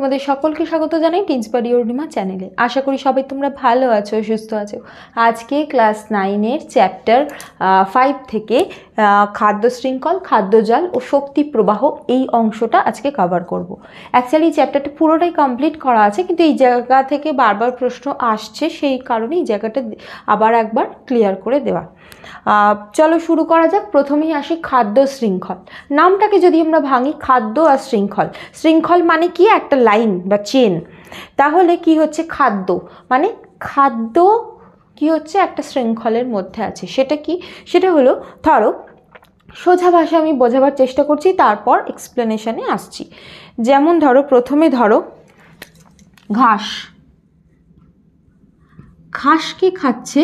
তোমাদের সকলকে স্বাগত জানাই টিনস বাড়ি অরুণিমা চ্যানেলে। আশা করি সবাই তোমরা ভালো আছো, সুস্থ আছো। আজকে ক্লাস 9-এর চ্যাপ্টার 5 থেকে খাদ্য শৃঙ্খল, খাদ্যজাল ও শক্তি প্রবাহ এই অংশটা আজকে কভার করব। অ্যাকচুয়ালি এই চ্যাপ্টারটা পুরোটাই কমপ্লিট করা আছে, কিন্তু এই জায়গা থেকে বারবার প্রশ্ন আসছে, সেই কারণে এই জায়গাটা আবার একবার ক্লিয়ার করে দেওয়া। চলো শুরু করা যাক। প্রথমেই আসি খাদ্য শৃঙ্খল। নামটাকে যদি আমরা ভাঙি, খাদ্য আর শৃঙ্খল, শৃঙ্খল মানে কি একটা লাইন বা চেন, তাহলে কি হচ্ছে খাদ্য মানে খাদ্য কি হচ্ছে একটা শৃঙ্খলের মধ্যে আছে। সেটা কি? সেটা হলো, ধরো সোজা ভাষা আমি বোঝাবার চেষ্টা করছি, তারপর এক্সপ্লেনেশনে আসছি। যেমন ধরো, প্রথমে ধরো ঘাস, ঘাস কি খাচ্ছে?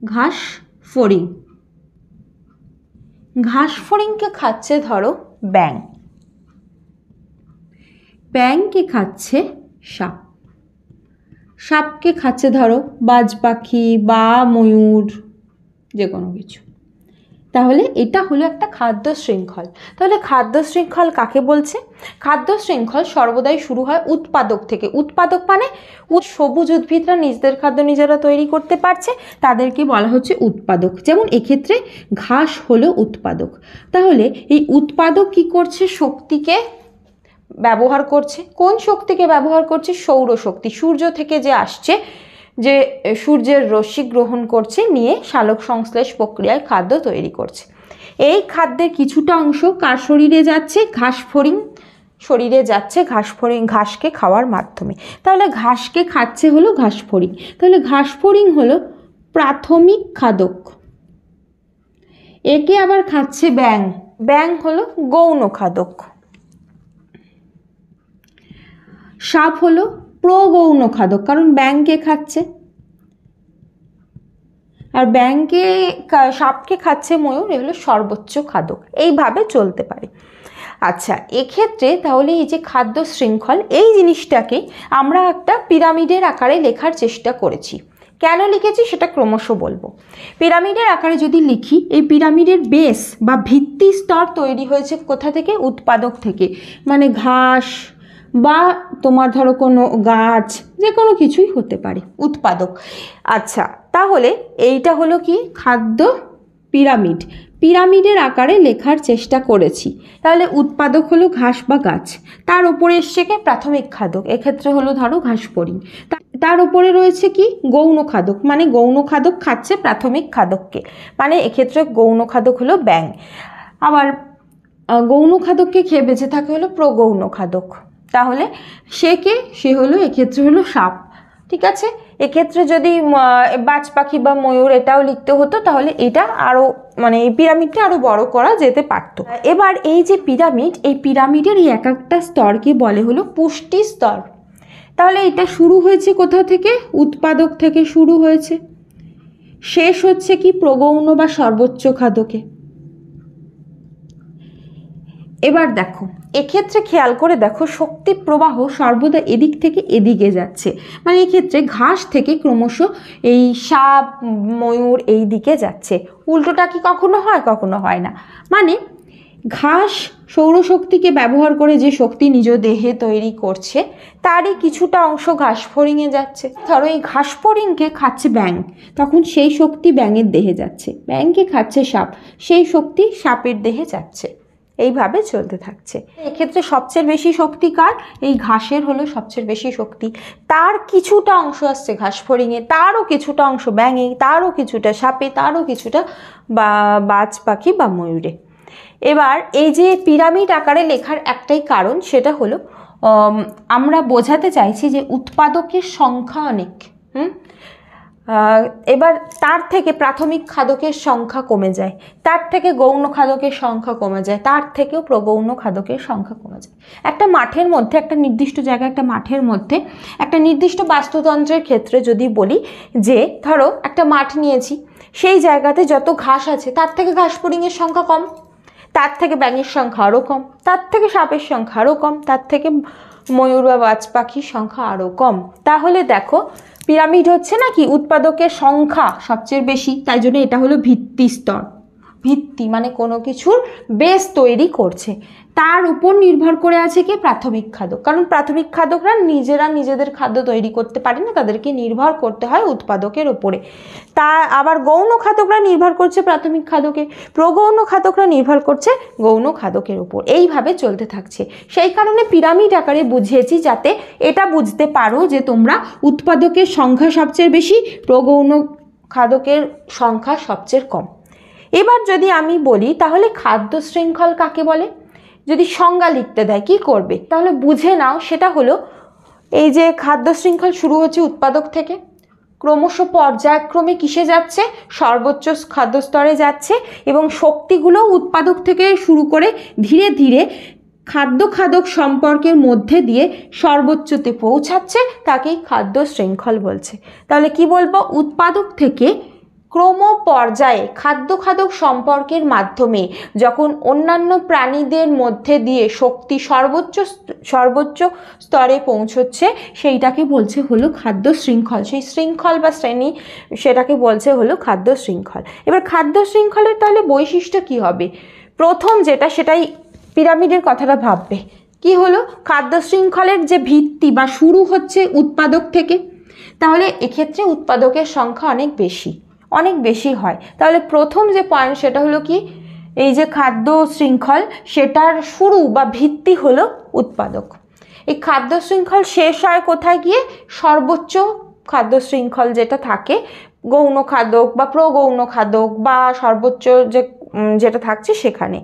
ঘাস ফড়িং, ঘাস ফড়িংকে খাচ্ছে ধরো ব্যাঙ, ব্যাঙকে খাচ্ছে সাপ, সাপকে খাচ্ছে ধরো বাজ পাখি বা ময়ূর, যে কোনো কিছু। তাহলে এটা হলো একটা খাদ্য শৃঙ্খল। তাহলে খাদ্য শৃঙ্খল কাকে বলছে? খাদ্য শৃঙ্খল সর্বদাই শুরু হয় উৎপাদক থেকে। উৎপাদক মানে সবুজ উদ্ভিদরা নিজেদের খাদ্য নিজেরা তৈরি করতে পারছে, তাদেরকে বলা হচ্ছে উৎপাদক। যেমন এক্ষেত্রে ঘাস হলো উৎপাদক। তাহলে এই উৎপাদক কি করছে? শক্তিকে ব্যবহার করছে। কোন শক্তিকে ব্যবহার করছে? সৌরশক্তি, সূর্য থেকে যে আসছে, যে সূর্যের রশ্মি গ্রহণ করছে, নিয়ে সালোক সংশ্লেষ প্রক্রিয়ায় খাদ্য তৈরি করছে। এই খাদ্যের কিছুটা অংশ কার শরীরে যাচ্ছে? ঘাস ফড়িং শরীরে যাচ্ছে, ঘাস ফড়িং ঘাসকে খাওয়ার মাধ্যমে। তাহলে ঘাসকে খাচ্ছে হলো ঘাস ফড়িং। তাহলে ঘাস ফড়িং হলো প্রাথমিক খাদক। একে আবার খাচ্ছে ব্যাঙ, ব্যাঙ হলো গৌণ খাদক। সাপ হলো প্রগৌণ খাদক, কারণ ব্যাঙকে খাচ্ছে, আর ব্যাঙকে সাপকে খাচ্ছে ময়ূর, এগুলো সর্বোচ্চ খাদক। এইভাবে চলতে পারে। আচ্ছা, এক্ষেত্রে তাহলে এই যে খাদ্য শৃঙ্খল, এই জিনিসটাকে আমরা একটা পিরামিডের আকারে লেখার চেষ্টা করেছি। কেন লিখেছি সেটা ক্রমশ বলবো। পিরামিডের আকারে যদি লিখি, এই পিরামিডের বেস বা ভিত্তি স্তর তৈরি হয়েছে কোথা থেকে? উৎপাদক থেকে, মানে ঘাস বা তোমার ধরো কোনো গাছ, যে কোনো কিছুই হতে পারে, উৎপাদক। আচ্ছা, তাহলে এইটা হলো কি? খাদ্য পিরামিড। পিরামিডের আকারে লেখার চেষ্টা করেছি। তাহলে উৎপাদক হলো ঘাস বা গাছ, তার উপরে এসছে কি? প্রাথমিক খাদক, এক্ষেত্রে হলো ধরো ঘাস ফড়িং। তার উপরে রয়েছে কি? গৌণ খাদক, মানে গৌণ খাদক খাচ্ছে প্রাথমিক খাদককে, মানে এক্ষেত্রে গৌণ খাদক হলো ব্যাঙ। আবার গৌণ খাদককে খেয়ে বেঁচে থাকে হলো প্রগৌণ খাদক। তাহলে সে কে? সে হলো এক্ষেত্রে হলো সাপ। ঠিক আছে, এক্ষেত্রে যদি বাজ পাখি বা ময়ূর এটাও লিখতে হতো, তাহলে এটা আরও মানে এই পিরামিডটা আরও বড় করা যেতে পারত। এবার এই যে পিরামিড, এই পিরামিডের এই এক একটা স্তরকে বলে হলো পুষ্টি স্তর। তাহলে এটা শুরু হয়েছে কোথা থেকে? উৎপাদক থেকে শুরু হয়েছে, শেষ হচ্ছে কি? প্রগৌণ বা সর্বোচ্চ খাদকে। এবার দেখো, এক্ষেত্রে খেয়াল করে দেখো, শক্তি প্রবাহ সর্বদা এদিক থেকে এদিকে যাচ্ছে। মানে এক্ষেত্রে ঘাস থেকে ক্রমশ এই সাপ ময়ূর এই দিকে যাচ্ছে। উল্টোটা কি কখনো হয়? কখনো হয় না। মানে ঘাস সৌরশক্তিকে ব্যবহার করে যে শক্তি নিজ দেহে তৈরি করছে, তারই কিছুটা অংশ ঘাস ফড়িংয়ে যাচ্ছে। ধরো এই ঘাস ফড়িংকে খাচ্ছে ব্যাঙ, তখন সেই শক্তি ব্যাঙের দেহে যাচ্ছে। ব্যাঙকে খাচ্ছে সাপ, সেই শক্তি সাপের দেহে যাচ্ছে। এইভাবে চলতে থাকছে। এক্ষেত্রে সবচেয়ে বেশি শক্তি কার? এই ঘাসের হলো সবচেয়ে বেশি শক্তি। তার কিছুটা অংশ আসছে ঘাস ফড়িংয়ে, তারও কিছুটা অংশ ব্যাঙে, তারও কিছুটা সাপে, তারও কিছুটা বাজ পাখি বা ময়ূরে। এবার এই যে পিরামিড আকারে লেখার একটাই কারণ, সেটা হলো আমরা বোঝাতে চাইছি যে উৎপাদকের সংখ্যা অনেক। এবার তার থেকে প্রাথমিক খাদকের সংখ্যা কমে যায়, তার থেকে গৌণ খাদকের সংখ্যা কমে যায়, তার থেকেও প্রগৌণ খাদকের সংখ্যা কমে যায়। একটা মাঠের মধ্যে, একটা নির্দিষ্ট জায়গায়, একটা মাঠের মধ্যে একটা নির্দিষ্ট বাস্তুতন্ত্রের ক্ষেত্রে যদি বলি যে ধরো একটা মাঠ নিয়েছি, সেই জায়গাতে যত ঘাস আছে তার থেকে ঘাস ফড়িংয়ের সংখ্যা কম, তার থেকে ব্যাঙের সংখ্যা আরও কম, তার থেকে সাপের সংখ্যা আরও কম, তার থেকে ময়ূর বা বাজ পাখির সংখ্যা আরও কম। তাহলে দেখো পিরামিড হচ্ছে নাকি উৎপাদকের সংখ্যা সবচেয়ে বেশি, তাই জন্য এটা হলো ভিত্তি স্তর। ভিত্তি, মানে কোনো কিছুর বেস তৈরি করছে, তার উপর নির্ভর করে আছে কি প্রাথমিক খাদক। কারণ প্রাথমিক খাদকরা নিজেরা নিজেদের খাদ্য তৈরি করতে পারে না, তাদেরকে নির্ভর করতে হয় উৎপাদকের উপরে। তা আবার গৌণ খাদকরা নির্ভর করছে প্রাথমিক খাদকে, প্রগৌণ খাদকরা নির্ভর করছে গৌণ খাদকের উপর। এইভাবে চলতে থাকছে। সেই কারণে পিরামিড আকারে বুঝিয়েছি যাতে এটা বুঝতে পারো যে তোমরা উৎপাদকের সংখ্যা সবচেয়ে বেশি, প্রগৌণ খাদকের সংখ্যা সবচেয়ে কম। এবার যদি আমি বলি তাহলে খাদ্য শৃঙ্খল কাকে বলে, যদি সংজ্ঞা লিখতে দেয় কি করবে, তাহলে বুঝে নাও সেটা হলো এই যে খাদ্য শৃঙ্খল শুরু হচ্ছে উৎপাদক থেকে, ক্রমশ পর্যায়ক্রমে কিসে যাচ্ছে, সর্বোচ্চ খাদ্য স্তরে যাচ্ছে, এবং শক্তিগুলো উৎপাদক থেকে শুরু করে ধীরে ধীরে খাদ্য খাদক সম্পর্কের মধ্যে দিয়ে সর্বোচ্চতে পৌঁছাচ্ছে, তাকেই খাদ্য শৃঙ্খল বলছে। তাহলে কি বলবো, উৎপাদক থেকে ক্রম পর্যায়ে খাদ্য খাদক সম্পর্কের মাধ্যমে যখন অন্যান্য প্রাণীদের মধ্যে দিয়ে শক্তি সর্বোচ্চ স্তরে পৌঁছচ্ছে, সেইটাকে বলছে হলো খাদ্য শৃঙ্খল। সেই শৃঙ্খল বা শ্রেণী সেটাকে বলছে হলো খাদ্য শৃঙ্খল। এবার খাদ্য শৃঙ্খলের তাহলে বৈশিষ্ট্য কি হবে, প্রথম যেটা সেটাই পিরামিডের কথাটা ভাববে। কি হলো, খাদ্য শৃঙ্খলের যে ভিত্তি বা শুরু হচ্ছে উৎপাদক থেকে, তাহলে এক্ষেত্রে উৎপাদকের সংখ্যা অনেক বেশি হয়। তাহলে প্রথম যে পয়েন্ট সেটা হলো কি, এই যে খাদ্য শৃঙ্খল সেটার শুরু বা ভিত্তি হলো উৎপাদক। এই খাদ্য শৃঙ্খল শেষ হয় কোথায় গিয়ে, সর্বোচ্চ খাদ্য শৃঙ্খল যেটা থাকে, গৌণ খাদক বা প্রগৌণ খাদক বা সর্বোচ্চ যেটা থাকছে সেখানে।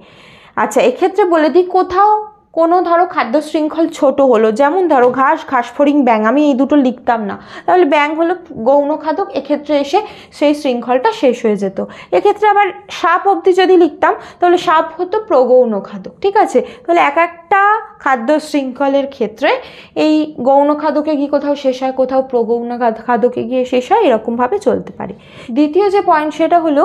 আচ্ছা, এক্ষেত্রে বলে দিই, কোথাও কোনো ধরো খাদ্য শৃঙ্খল ছোট হলো, যেমন ধরো ঘাসফড়িং, ব্যাঙ, আমি এই দুটো লিখতাম না, তাহলে ব্যাঙ হলো গৌণ খাদক, এক্ষেত্রে এসে সেই শৃঙ্খলটা শেষ হয়ে যেত। এক্ষেত্রে আবার সাপ অবধি যদি লিখতাম তাহলে সাপ হতো প্রগৌণ খাদক। ঠিক আছে, তাহলে এক একটা খাদ্য শৃঙ্খলের ক্ষেত্রে এই গৌণ খাদকে গিয়ে কোথাও শেষ হয়, কোথাও প্রগৌণ খাদকে গিয়ে শেষ হয়, এরকমভাবে চলতে পারে। দ্বিতীয় যে পয়েন্ট সেটা হলো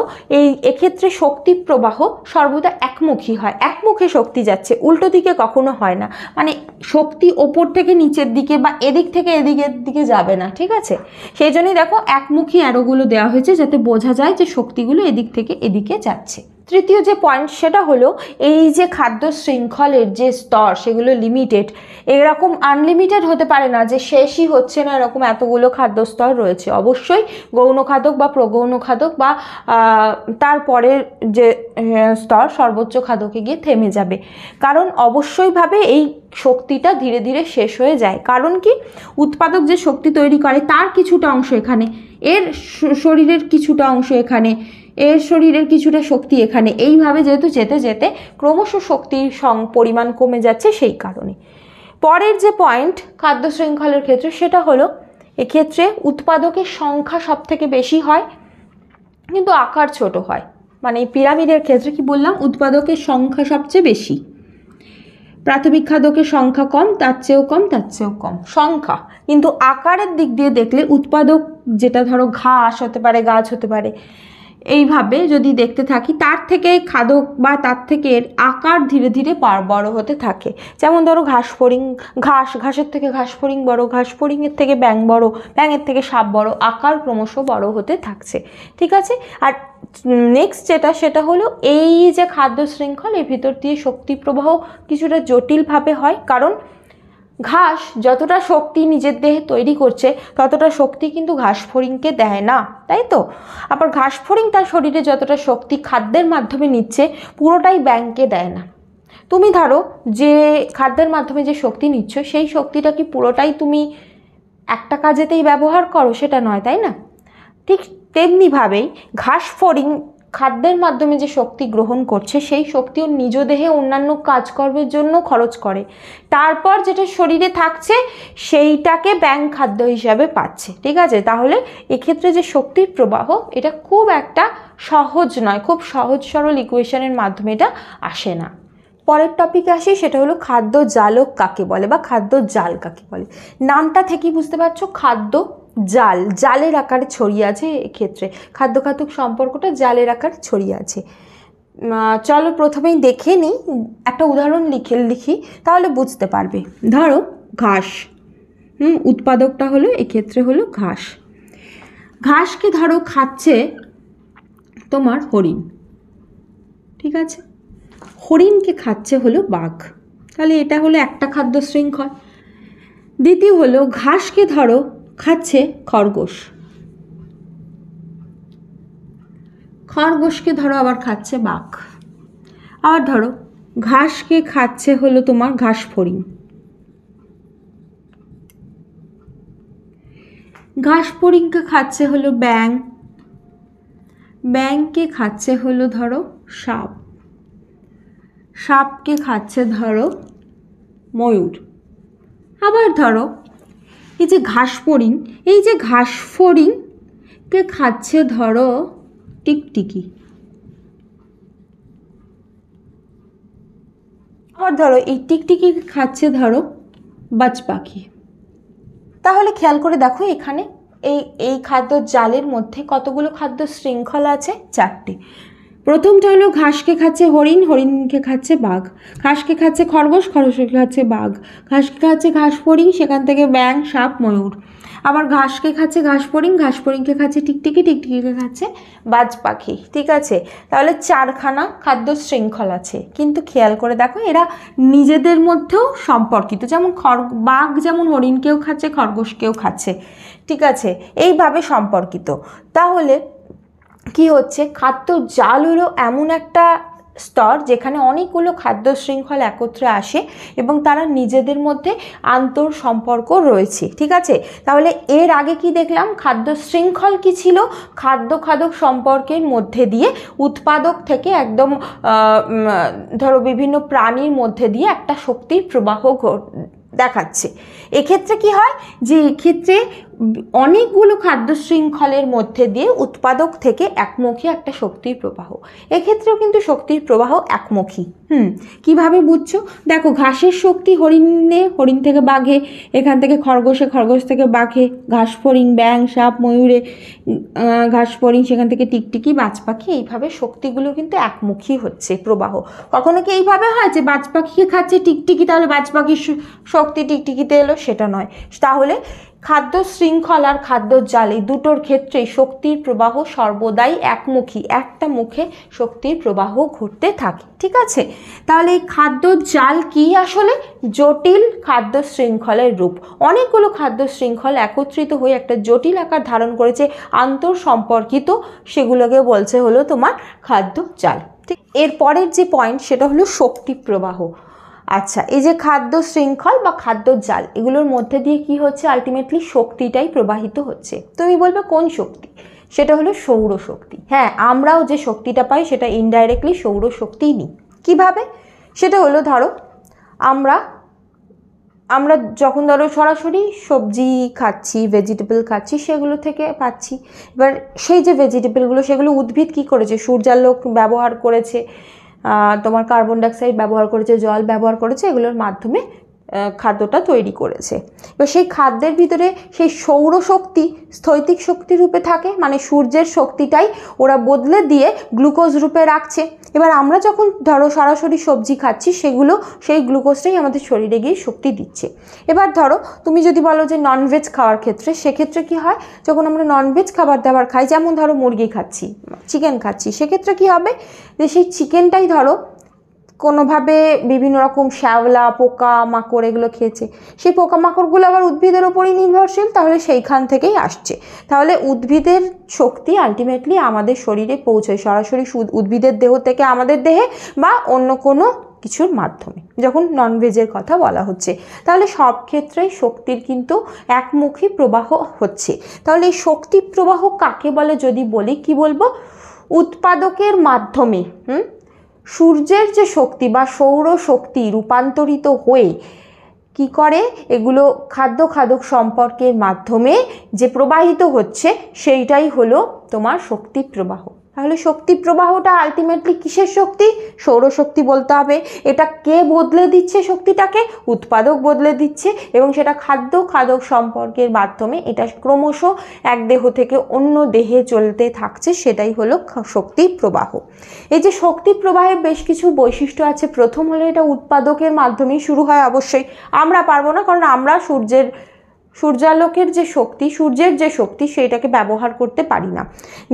এক্ষেত্রে শক্তি প্রবাহ সর্বদা একমুখী হয়, একমুখে শক্তি যাচ্ছে, উল্টো দিকে কখনো হয় না, মানে শক্তি ওপর থেকে নিচের দিকে বা এদিক থেকে এদিকের দিকে যাবে না। ঠিক আছে, সেই জন্যই দেখো একমুখী অ্যারোগুলো দেওয়া হয়েছে যাতে বোঝা যায় যে শক্তিগুলো এদিক থেকে এদিকে যাচ্ছে। তৃতীয় যে পয়েন্ট সেটা হলো এই যে খাদ্য শৃঙ্খলের যে স্তর সেগুলো লিমিটেড, এরকম আনলিমিটেড হতে পারে না যে শেষই হচ্ছে না, এরকম এতগুলো খাদ্য স্তর রয়েছে। অবশ্যই গৌণ খাদক বা প্রগৌণ খাদক বা তারপরের যে স্তর সর্বোচ্চ খাদকে গিয়ে থেমে যাবে, কারণ অবশ্যইভাবে এই শক্তিটা ধীরে ধীরে শেষ হয়ে যায়। কারণ কি, উৎপাদক যে শক্তি তৈরি করে তার কিছুটা অংশ এখানে, এর শরীরের কিছুটা অংশ এখানে, এর শরীরের কিছুটা শক্তি এখানে, এইভাবে যেহেতু যেতে যেতে ক্রমশ শক্তির পরিমাণ কমে যাচ্ছে, সেই কারণে। পরের যে পয়েন্ট খাদ্য শৃঙ্খলের ক্ষেত্রে সেটা হলো এক্ষেত্রে উৎপাদকের সংখ্যা সব থেকে বেশি হয় কিন্তু আকার ছোট হয়। মানে এই পিরামিডের ক্ষেত্রে কি বললাম, উৎপাদকের সংখ্যা সবচেয়ে বেশি, প্রাথমিক খাদকের সংখ্যা কম, তার চেয়েও কম সংখ্যা, কিন্তু আকারের দিক দিয়ে দেখলে উৎপাদক যেটা ধরো ঘাস হতে পারে, গাছ হতে পারে, এইভাবে যদি দেখতে থাকি তার থেকে খাদক বা তার থেকে আকার ধীরে ধীরে বড় হতে থাকে। যেমন ধরো ঘাসের থেকে ঘাসফড়িং বড়, ঘাসফড়িংয়ের থেকে ব্যাঙ বড়, ব্যাঙের থেকে সাপ বড়, আকার ক্রমশ বড় হতে থাকছে। ঠিক আছে, আর নেক্সট যেটা সেটা হলো এই যে খাদ্য শৃঙ্খল, এর ভিতর দিয়ে শক্তি প্রবাহ কিছুটা জটিলভাবে হয়, কারণ ঘাস যতটা শক্তি নিজের দেহে তৈরি করছে ততটা শক্তি কিন্তু ঘাসফড়িংকে দেয় না, তাই তো? আবার ঘাসফড়িং তার শরীরে যতটা শক্তি খাদ্যের মাধ্যমে নিচ্ছে পুরোটাই ব্যাঙকে দেয় না। তুমি ধরো যে খাদ্যের মাধ্যমে যে শক্তি নিচ্ছ সেই শক্তিটা কি পুরোটাই তুমি একটা কাজেতেই ব্যবহার করো, সেটা নয়, তাই না? ঠিক তেমনিভাবেই ঘাসফড়িং খাদ্যের মাধ্যমে যে শক্তি গ্রহণ করছে সেই শক্তিও নিজ দেহে অন্যান্য কাজকর্মের জন্য খরচ করে, তারপর যেটা শরীরে থাকছে সেইটাকে ব্যাঙ খাদ্য হিসাবে পাচ্ছে। ঠিক আছে, তাহলে এক্ষেত্রে যে শক্তির প্রবাহ এটা খুব একটা সহজ নয়, খুব সহজ সরল ইকুয়েশনের মাধ্যমে এটা আসে না। পরের টপিকে আসি, সেটা হলো খাদ্য জালক কাকে বলে বা খাদ্য জাল কাকে বলে। নামটা থেকেই বুঝতে পারছো, খাদ্য জাল, জালের আকারে ছড়িয়ে আছে, এক্ষেত্রে খাদ্য খাদক সম্পর্কটা জালের আকারে ছড়িয়ে আছে। চলো প্রথমেই দেখে নিই, একটা উদাহরণ লিখি তাহলে বুঝতে পারবে। ধরো ঘাস, উৎপাদকটা হলো এক্ষেত্রে হলো ঘাস। ঘাসকে ধরো খাচ্ছে তোমার হরিণ, আছে, হরিণকে খাচ্ছে হলো বাঘ, তাহলে এটা হলো একটা খাদ্য শৃঙ্খল। দ্বিতীয় হলো ঘাসকে ধরো খাচ্ছে খরগোশ, খরগোশকে ধরো আবার খাচ্ছে বাঘ। আবার ধরো ঘাসকে খাচ্ছে হলো তোমার ঘাস ফড়িং, ঘাস ফড়িংকে খাচ্ছে হলো ব্যাঙ, ব্যাঙকে খাচ্ছে হলো ধরো সাপ, সাপকে খাচ্ছে ধরো ময়ূর। আবার ধরো এই যে ঘাস ফড়িং, এই যে ঘাস ফড়িংকে খাচ্ছে ধরো টিকটিকি। আবার ধরো এই টিকটিকিকে খাচ্ছে ধরো বাজ পাখি। তাহলে খেয়াল করে দেখো এখানে এই খাদ্য জালের মধ্যে কতগুলো খাদ্য শৃঙ্খলা আছে? 4টে। প্রথমটা হলো ঘাসকে খাচ্ছে হরিণ, হরিণকে খাচ্ছে বাঘ, ঘাসকে খাচ্ছে খরগোশ, খরগোশকে খাচ্ছে বাঘ, ঘাসকে খাচ্ছে ঘাস ফড়িং, সেখান থেকে ব্যাঙ, সাপ, ময়ূর। আবার ঘাসকে খাচ্ছে ঘাস ফড়িং, ঘাস ফড়িংকে খাচ্ছে টিকটিকি, টিকটিকিকে খাচ্ছে বাজ পাখি। ঠিক আছে, তাহলে 4খানা খাদ্য শৃঙ্খল আছে। কিন্তু খেয়াল করে দেখো এরা নিজেদের মধ্যেও সম্পর্কিত, যেমন বাঘ যেমন হরিণকেও খাচ্ছে, খরগোশকেও খাচ্ছে। ঠিক আছে, এইভাবে সম্পর্কিত। তাহলে কি হচ্ছে, খাদ্য জাল হলো এমন একটা স্তর যেখানে অনেকগুলো খাদ্য শৃঙ্খল একত্রে আসে এবং তারা নিজেদের মধ্যে আন্তর সম্পর্ক রয়েছে। ঠিক আছে, তাহলে এর আগে কি দেখলাম, খাদ্য শৃঙ্খল কি ছিল, খাদ্য খাদক সম্পর্কের মধ্যে দিয়ে উৎপাদক থেকে একদম ধরো বিভিন্ন প্রাণীর মধ্যে দিয়ে একটা শক্তির প্রবাহ দেখাচ্ছে। এক্ষেত্রে কি হয় যে এক্ষেত্রে অনেকগুলো খাদ্য শৃঙ্খলের মধ্যে দিয়ে উৎপাদক থেকে একমুখী একটা শক্তির প্রবাহ। এক্ষেত্রেও কিন্তু শক্তির প্রবাহ একমুখী। কিভাবে বুঝছো? দেখো ঘাসের শক্তি হরিণে, হরিণ থেকে বাঘে, এখান থেকে খরগোশে, খরগোশ থেকে বাঘে, ঘাস ফড়িং, ব্যাঙ, সাপ, ময়ূরে, ঘাস ফড়িং, সেখান থেকে টিকটিকি, বাজ পাখি। এইভাবে শক্তিগুলো কিন্তু একমুখী হচ্ছে প্রবাহ। কখনো কি এইভাবে হয় যে বাজ পাখিকে খাচ্ছে টিকটিকি, তাহলে বাজ পাখির শক্তি টিকটিকিতে এলো? সেটা নয়। তাহলে খাদ্য শৃঙ্খল আর খাদ্য জালে দুটোর ক্ষেত্রেই শক্তির প্রবাহ সর্বদাই একমুখী, একটা মুখে শক্তির প্রবাহ ঘটতে থাকে। ঠিক আছে, তাহলে এই খাদ্য জাল কি? আসলে জটিল খাদ্য শৃঙ্খলের রূপ। অনেকগুলো খাদ্য শৃঙ্খল একত্রিত হয়ে একটা জটিল আকার ধারণ করেছে, আন্তর সম্পর্কিত, সেগুলোকে বলছে হলো তোমার খাদ্য জাল। ঠিক, এর পরের যে পয়েন্ট সেটা হলো শক্তি প্রবাহ। আচ্ছা, এই যে খাদ্য শৃঙ্খল বা খাদ্য জাল, এগুলোর মধ্যে দিয়ে কি হচ্ছে, আলটিমেটলি শক্তিটাই প্রবাহিত হচ্ছে। তুমি বলবে কোন শক্তি? সেটা হলো সৌরশক্তি। হ্যাঁ, আমরাও যে শক্তিটা পাই সেটা ইনডাইরেক্টলি সৌরশক্তিই নিই। কিভাবে? সেটা হলো ধরো আমরা যখন ধরো সরাসরি সবজি খাচ্ছি, ভেজিটেবল খাচ্ছি, সেগুলো থেকে পাচ্ছি। এবার সেই যে ভেজিটেবলগুলো, সেগুলো উদ্ভিদ কি করেছে, সূর্যালোক ব্যবহার করেছে, তোমার কার্বন ডাইঅক্সাইড ব্যবহার করেছে, জল ব্যবহার করেছে, এগুলোর মাধ্যমে খাদ্যটা তৈরি করেছে। এবার সেই খাদ্যের ভিতরে সেই সৌরশক্তি স্থৈতিক শক্তি রূপে থাকে, মানে সূর্যের শক্তিটাই ওরা বদলে দিয়ে গ্লুকোজ রূপে রাখছে। এবার আমরা যখন ধরো সরাসরি সবজি খাচ্ছি, সেই গ্লুকোজটাই আমাদের শরীরে গিয়ে শক্তি দিচ্ছে। এবার ধরো তুমি যদি বলো যে ননভেজ খাওয়ার ক্ষেত্রে, সেক্ষেত্রে কি হয়, যখন আমরা ননভেজ খাবার দাবার খাই, যেমন ধরো মুরগি খাচ্ছি, চিকেন খাচ্ছি, সেক্ষেত্রে কি হবে যে সেই চিকেনটাই ধরো কোনোভাবে বিভিন্ন রকম শ্যাওলা, পোকা মাকড় এগুলো খেয়েছে, সেই পোকামাকড়গুলো আবার উদ্ভিদের ওপরই নির্ভরশীল, তাহলে সেইখান থেকেই আসছে। তাহলে উদ্ভিদের শক্তি আলটিমেটলি আমাদের শরীরে পৌঁছয় সরাসরি উদ্ভিদের দেহ থেকে আমাদের দেহে, বা অন্য কোনো কিছুর মাধ্যমে, যখন ননভেজের কথা বলা হচ্ছে। তাহলে সব ক্ষেত্রেই শক্তির কিন্তু একমুখী প্রবাহ হচ্ছে। তাহলে এই শক্তি প্রবাহ কাকে বলে যদি বলি, কি বলবো, উৎপাদকের মাধ্যমে সূর্যের যে শক্তি বা সৌর শক্তি রূপান্তরিত হয়ে কি করে, এগুলো খাদ্য খাদক সম্পর্কের মাধ্যমে যে প্রবাহিত হচ্ছে, সেইটাই হলো তোমার শক্তি প্রবাহ। তাহলে শক্তি প্রবাহটা আলটিমেটলি কিসের শক্তি? সৌরশক্তি বলতে হবে। এটা কে বদলে দিচ্ছে শক্তিটাকে? উৎপাদক বদলে দিচ্ছে, এবং সেটা খাদ্য খাদক সম্পর্কের মাধ্যমে এটা ক্রমশ এক দেহ থেকে অন্য দেহে চলতে থাকছে, সেটাই হলো শক্তি প্রবাহ। এই যে শক্তি প্রবাহের বেশ কিছু বৈশিষ্ট্য আছে। প্রথম হলো এটা উৎপাদকের মাধ্যমেই শুরু হয়। অবশ্যই আমরা পারবো না, কারণ আমরা সূর্যের সূর্যালোকের যে শক্তি, সূর্যের যে শক্তি, সেইটাকে ব্যবহার করতে পারি না।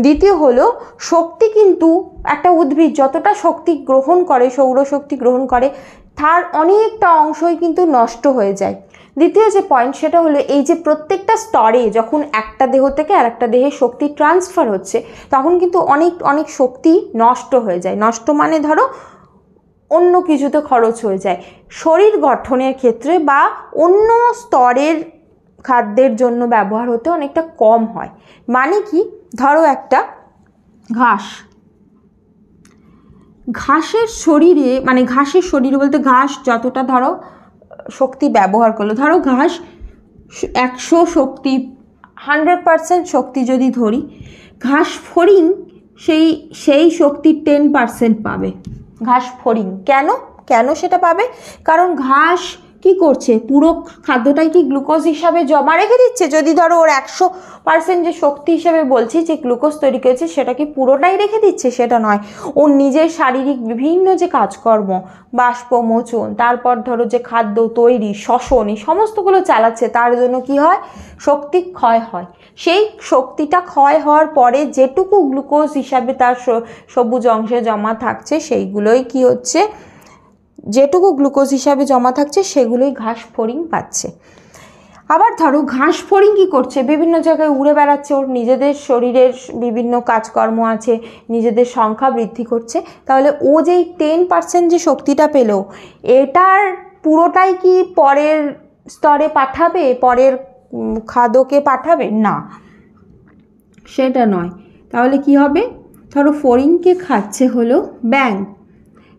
দ্বিতীয় হলো শক্তি, কিন্তু একটা উদ্ভিদ যতটা শক্তি গ্রহণ করে, সৌরশক্তি গ্রহণ করে, তার অনেকটা অংশই কিন্তু নষ্ট হয়ে যায়। দ্বিতীয় যে পয়েন্ট সেটা হলো এই যে প্রত্যেকটা স্তরে যখন একটা দেহ থেকে আর একটা দেহে শক্তি ট্রান্সফার হচ্ছে, তখন কিন্তু অনেক অনেক শক্তি নষ্ট হয়ে যায়। নষ্ট মানে ধরো অন্য কিছুতে খরচ হয়ে যায়, শরীর গঠনের ক্ষেত্রে বা অন্য স্তরের খাদ্যের জন্য ব্যবহার হতে অনেকটা কম হয়। মানে কি, ধরো একটা ঘাসের শরীরে, মানে ঘাসের শরীরে বলতে ঘাস যতটা ধরো শক্তি ব্যবহার করলো, ধরো ঘাস 100 শক্তি, 100% শক্তি যদি ধরি, ঘাস ফড়িং সেই শক্তির 10% পাবে। ঘাস ফড়িং কেন সেটা পাবে? কারণ ঘাস কি করছে, পুরো খাদ্যটাই কি গ্লুকোজ হিসাবে জমা রেখে দিচ্ছে? যদি ধরো ওর 100% যে শক্তি হিসাবে বলছি যে গ্লুকোজ তৈরি করেছে, সেটা কি পুরোটাই রেখে দিচ্ছে? সেটা নয়। ওর নিজের শারীরিক বিভিন্ন যে কাজকর্ম, বাষ্পমোচন, তারপর ধরো যে খাদ্য তৈরি, শ্বসন, এই সমস্তগুলো চালাচ্ছে, তার জন্য কি হয়, শক্তি ক্ষয় হয়। সেই শক্তিটা ক্ষয় হওয়ার পরে যেটুকু গ্লুকোজ হিসাবে তার সবুজ অংশে জমা থাকছে, সেইগুলোই কি হচ্ছে, যেটুকু গ্লুকোজ হিসাবে জমা থাকছে সেগুলোই ঘাস ফড়িং পাচ্ছে। আবার ধরো ঘাস ফড়িং কী করছে, বিভিন্ন জায়গায় উড়ে বেড়াচ্ছে, ওর নিজেদের শরীরের বিভিন্ন কাজকর্ম আছে, নিজেদের সংখ্যা বৃদ্ধি করছে। তাহলে ও যেই 10% যে শক্তিটা পেল, এটার পুরোটাই কি পরের স্তরে পাঠাবে, পরের খাদ্যকে পাঠাবে? না, সেটা নয়। তাহলে কি হবে, ধরো ফড়িংকে খাচ্ছে হলো ব্যাঙ,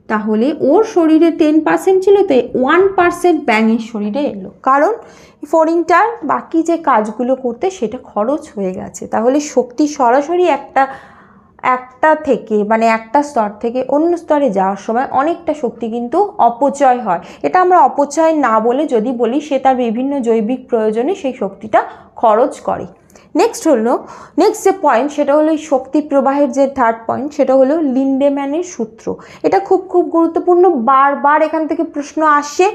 তাহলে ওর শরীরে 10% ছিল, তো 1% ব্যাঙের শরীরে এলো, কারণ ফড়িংটার বাকি যে কাজগুলো করতে সেটা খরচ হয়ে গেছে। তাহলে শক্তি সরাসরি একটা থেকে, মানে একটা স্তর থেকে অন্য স্তরে যাওয়ার সময় অনেকটা শক্তি কিন্তু অপচয় হয়। এটা আমরা অপচয় না বলে যদি বলি, সে তার বিভিন্ন জৈবিক প্রয়োজনে সেই শক্তিটা খরচ করে। নেক্সট যে পয়েন্ট, সেটা হলো এই শক্তি প্রবাহের যে থার্ড পয়েন্ট, সেটা হলো লিন্ডেম্যানের সূত্র। এটা খুব গুরুত্বপূর্ণ, বারবার এখান থেকে প্রশ্ন আসে,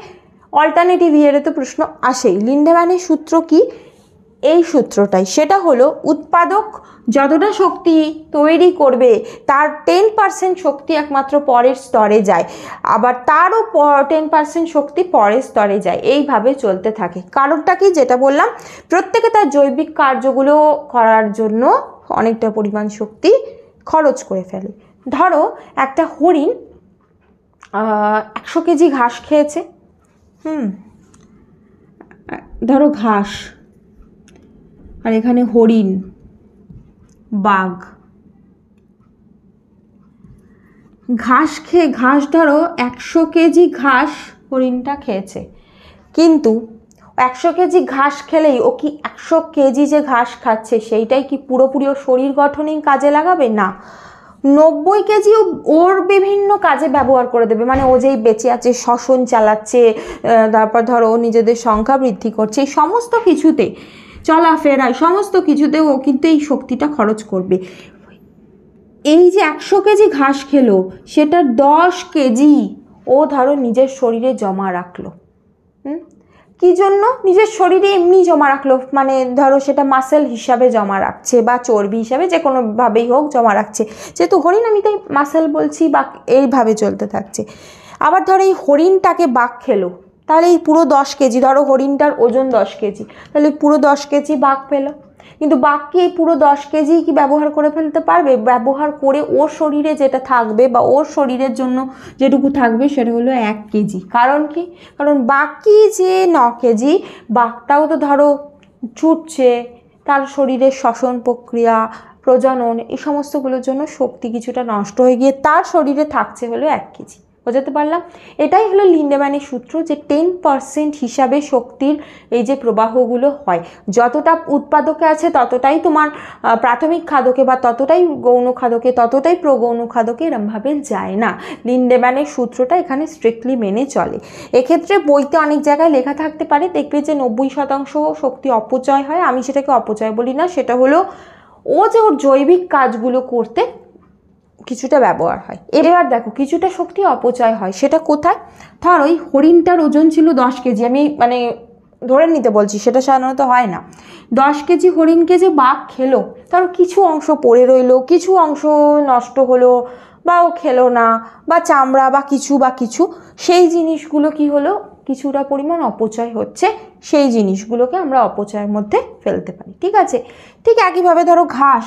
অল্টারনেটিভ ইয়ারে তো প্রশ্ন আসেই। লিন্ডেম্যানের সূত্র কি? এই সূত্রটাই, সেটা হলো উৎপাদক যতটা শক্তি তৈরি করবে, তার 10% শক্তি একমাত্র পরের স্তরে যায়, আবার তারও 10% শক্তি পরের স্তরে যায়, এইভাবে চলতে থাকে। কারণটা কি, যেটা বললাম, প্রত্যেকে তার জৈবিক কার্যগুলো করার জন্য অনেকটা পরিমাণ শক্তি খরচ করে ফেলে। ধরো একটা হরিণ 100 কেজি ঘাস খেয়েছে, ধরো ঘাস, আর এখানে হরিণ, বাঘ, ঘাস ধরো 100 কেজি ঘাস হরিণটা খেয়েছে, কিন্তু 100 কেজি ঘাস খেলেই ও কি 100 কেজি যে ঘাস খাচ্ছে সেইটাই কি পুরোপুরি ওর শরীর গঠনেই কাজে লাগাবে? না, 90 কেজি ওর বিভিন্ন কাজে ব্যবহার করে দেবে। মানে ও যেই বেঁচে আছে, শ্বসন চালাচ্ছে, তারপর ধরো ও নিজেদের সংখ্যা বৃদ্ধি করছে, এই সমস্ত কিছুতে, চলাফেরায় সমস্ত কিছুতে ও কিন্তু এই শক্তিটা খরচ করবে। এই যে 100 কেজি ঘাস খেলো, সেটা 10 কেজি ও ধরো নিজের শরীরে জমা রাখলো। কি জন্য? নিজের শরীরে এমনি জমা রাখলো, মানে ধরো সেটা মাসেল হিসাবে জমা রাখছে বা চর্বি হিসাবে, যে কোনোভাবেই হোক জমা রাখছে। যেহেতু হরিণ, আমি তাই মাসেল বলছি, বা এইভাবে চলতে থাকছে। আবার ধরো এই হরিণটাকে বাঘ খেলো, তাহলে এই পুরো 10 কেজি, ধরো হরিণটার ওজন 10 কেজি, তাহলে পুরো 10 কেজি বাঘ পেলো। কিন্তু বাঘ কি এই পুরো 10 কেজি কি ব্যবহার করে ফেলতে পারবে? ব্যবহার করে ওর শরীরে যেটা থাকবে বা ওর শরীরের জন্য যেটুকু থাকবে সেটা হলো 1 কেজি। কারণ কি? কারণ বাকি যে 9 কেজি, বাঘটাও তো ধরো ছুটছে, তার শরীরের শ্বসন প্রক্রিয়া, প্রজনন, এই সমস্তগুলোর জন্য শক্তি কিছুটা নষ্ট হয়ে গিয়ে তার শরীরে থাকছে হলো 1 কেজি। বোঝাতে পারলাম? এটাই হলো লিন্ডেম্যানের সূত্র, যে 10% হিসাবে শক্তির এই যে প্রবাহগুলো হয়, যতটা উৎপাদকে আছে ততটাই তোমার প্রাথমিক খাদ্যকে, বা ততটাই গৌণ খাদ্যকে, ততটাই প্রগৌণ খাদ্যকে এরমভাবে যায় না। লিন্ডেম্যানের সূত্রটা এখানে স্ট্রিক্টলি মেনে চলে। এক্ষেত্রে বইতে অনেক জায়গায় লেখা থাকতে পারে, দেখবে যে 90% শক্তি অপচয় হয়। আমি সেটাকে অপচয় বলি না, সেটা হলো ও যে ওর জৈবিক কাজগুলো করতে কিছুটা ব্যবহার হয়। এবার দেখো, কিছুটা শক্তি অপচয় হয়, সেটা কোথায়? ধর ওই হরিণটার ওজন ছিল 10 কেজি, আমি মানে ধরে নিতে বলছি, সেটা সাধারণত হয় না। 10 কেজি হরিণকে যে বাঘ খেলো, তার কিছু অংশ পড়ে রইলো, কিছু অংশ নষ্ট হলো, বা ও খেলো না, বা চামড়া বা কিছু সেই জিনিসগুলো কি হলো, কিছুটা পরিমাণ অপচয় হচ্ছে, সেই জিনিসগুলোকে আমরা অপচয়ের মধ্যে ফেলতে পারি। ঠিক আছে, ঠিক একইভাবে ধরো ঘাস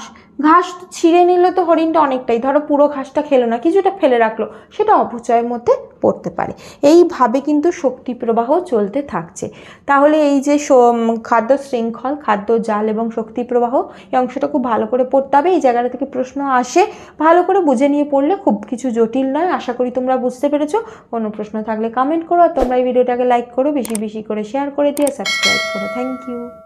তো ছিঁড়ে নিল, তো হরিণটা অনেকটাই, ধরো পুরো ঘাসটা খেলো না, কিছুটা ফেলে রাখলো, সেটা অপচয়ের মধ্যে পড়তে পারে। এইভাবে কিন্তু শক্তি প্রবাহ চলতে থাকছে। তাহলে এই যে খাদ্য শৃঙ্খল, খাদ্য জাল এবং শক্তি প্রবাহ, এই অংশটা খুব ভালো করে পড়তে হবে। এই জায়গাটা থেকে প্রশ্ন আসে, ভালো করে বুঝে নিয়ে পড়লে খুব কিছু জটিল নয়। আশা করি তোমরা বুঝতে পেরেছো। কোনো প্রশ্ন থাকলে কমেন্ট করো, আর তোমরা এই ভিডিওটাকে লাইক করো, বেশি বেশি করে শেয়ার করে দিয়ে সাবস্ক্রাইব করো। Thank you.